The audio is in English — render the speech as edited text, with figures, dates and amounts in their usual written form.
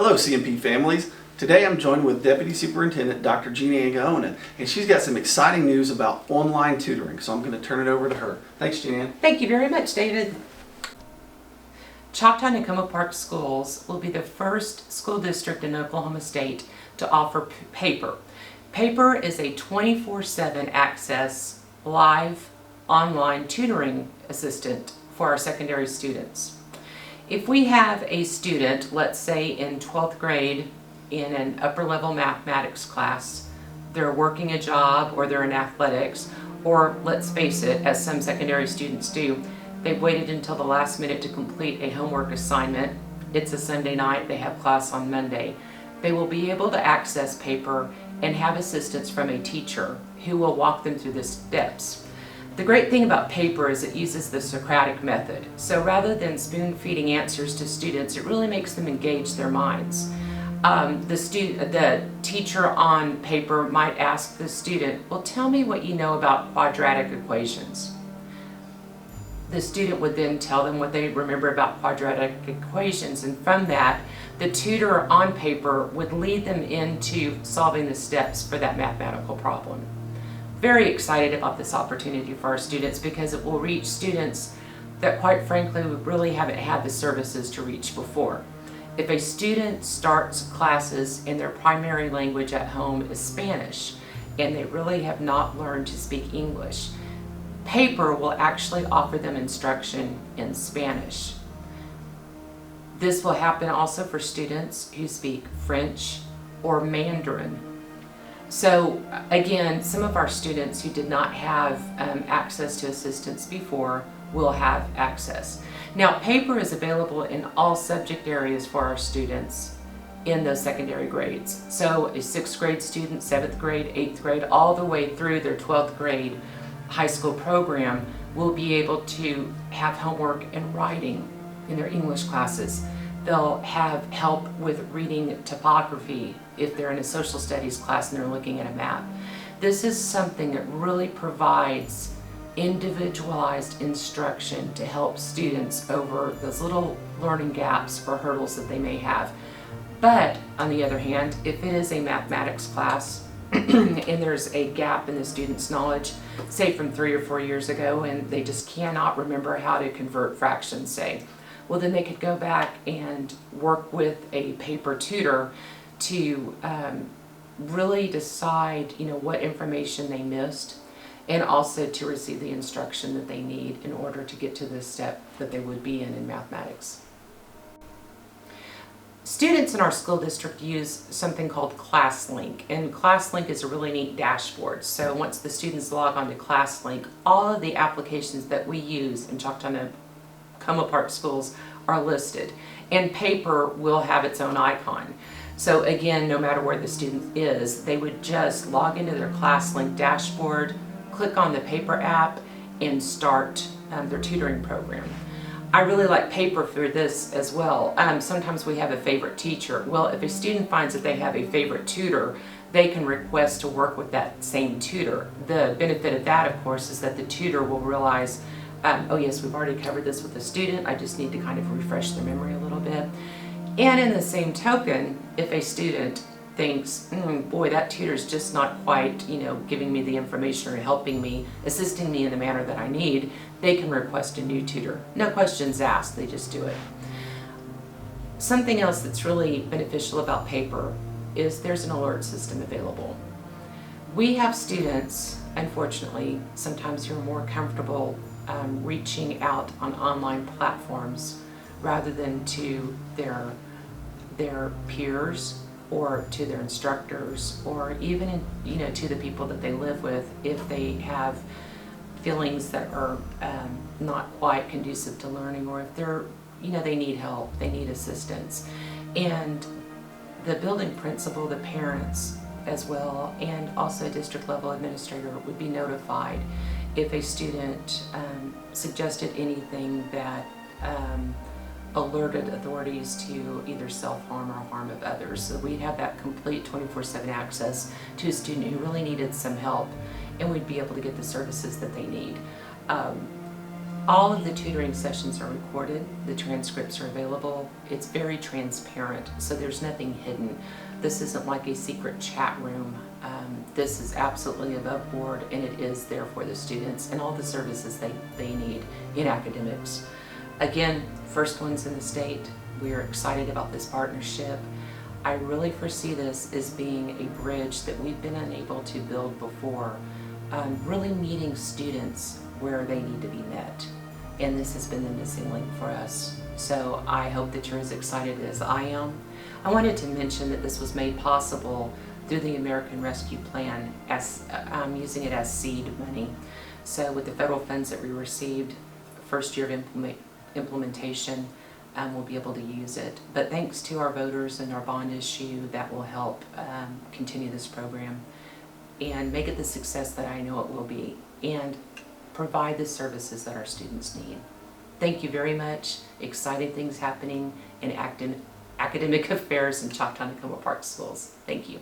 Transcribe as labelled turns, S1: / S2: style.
S1: Hello CMP families. Today I'm joined with Deputy Superintendent Dr. Jeannie Gaona, and she's got some exciting news about online tutoring, so I'm going to turn it over to her. Thanks, Jeannie.
S2: Thank you very much, David. Choctaw and Cocoa Park Schools will be the first school district in Oklahoma State to offer paper. Paper is a 24/7 access live online tutoring assistant for our secondary students. If we have a student, let's say in 12th grade, in an upper level mathematics class, they're working a job or they're in athletics, or let's face it, as some secondary students do, they've waited until the last minute to complete a homework assignment. It's a Sunday night, they have class on Monday. They will be able to access paper and have assistance from a teacher who will walk them through the steps. The great thing about paper is it uses the Socratic method. So rather than spoon-feeding answers to students, it really makes them engage their minds. The teacher on paper might ask the student, well, tell me what you know about quadratic equations. The student would then tell them what they remember about quadratic equations, and from that, the tutor on paper would lead them into solving the steps for that mathematical problem. Very excited about this opportunity for our students because it will reach students that quite frankly we really haven't had the services to reach before. If a student starts classes and their primary language at home is Spanish and they really have not learned to speak English, paper will actually offer them instruction in Spanish. This will happen also for students who speak French or Mandarin. So again, some of our students who did not have access to assistance before will have access. Now, paper is available in all subject areas for our students in those secondary grades. So a 6th grade student, 7th grade, 8th grade, all the way through their 12th grade high school program will be able to have homework and writing in their English classes. They'll have help with reading topography if they're in a social studies class and they're looking at a map. This is something that really provides individualized instruction to help students over those little learning gaps or hurdles that they may have. But on the other hand, if it is a mathematics class and there's a gap in the student's knowledge, say from 3 or 4 years ago, and they just cannot remember how to convert fractions, say, well, then they could go back and work with a paper tutor to really decide, what information they missed, and also to receive the instruction that they need in order to get to the step that they would be in mathematics. Students in our school district use something called ClassLink, and ClassLink is a really neat dashboard. So once the students log on to ClassLink, all of the applications that we use in Choctaw and Cocoa Park schools are listed, and paper will have its own icon. So again, no matter where the student is, they would just log into their ClassLink dashboard, click on the paper app, and start their tutoring program. I really like paper for this as well. Sometimes we have a favorite teacher. Well, if a student finds that they have a favorite tutor, they can request to work with that same tutor. The benefit of that, of course, is that the tutor will realize, oh yes, we've already covered this with the student, I just need to kind of refresh their memory a little bit. And in the same token, if a student thinks, boy, that tutor's just not quite, giving me the information or helping me, assisting me in the manner that I need, they can request a new tutor. No questions asked, they just do it. Something else that's really beneficial about paper is there's an alert system available. We have students, unfortunately, sometimes who are more comfortable reaching out on online platforms rather than to their peers or to their instructors, or even to the people that they live with if they have feelings that are not quite conducive to learning, or if they're they need help, they need assistance. And the building principal, the parents as well, and also a district level administrator would be notified if a student suggested anything that alerted authorities to either self-harm or harm of others. So we'd have that complete 24/7 access to a student who really needed some help, and we'd be able to get the services that they need. All of the tutoring sessions are recorded, the transcripts are available. It's very transparent, so there's nothing hidden. This isn't like a secret chat room. This is absolutely above board, and it is there for the students and all the services they need in academics. Again, first ones in the state. We are excited about this partnership. I really foresee this as being a bridge that we've been unable to build before, really meeting students where they need to be met. And this has been the missing link for us. So I hope that you're as excited as I am. I wanted to mention that this was made possible through the American Rescue Plan, as using it as seed money. So with the federal funds that we received, first year of implementation, we'll be able to use it. But thanks to our voters and our bond issue, that will help continue this program and make it the success that I know it will be, and provide the services that our students need. Thank you very much. Exciting things happening in academic affairs in Choctaw and Tacoma Park schools. Thank you.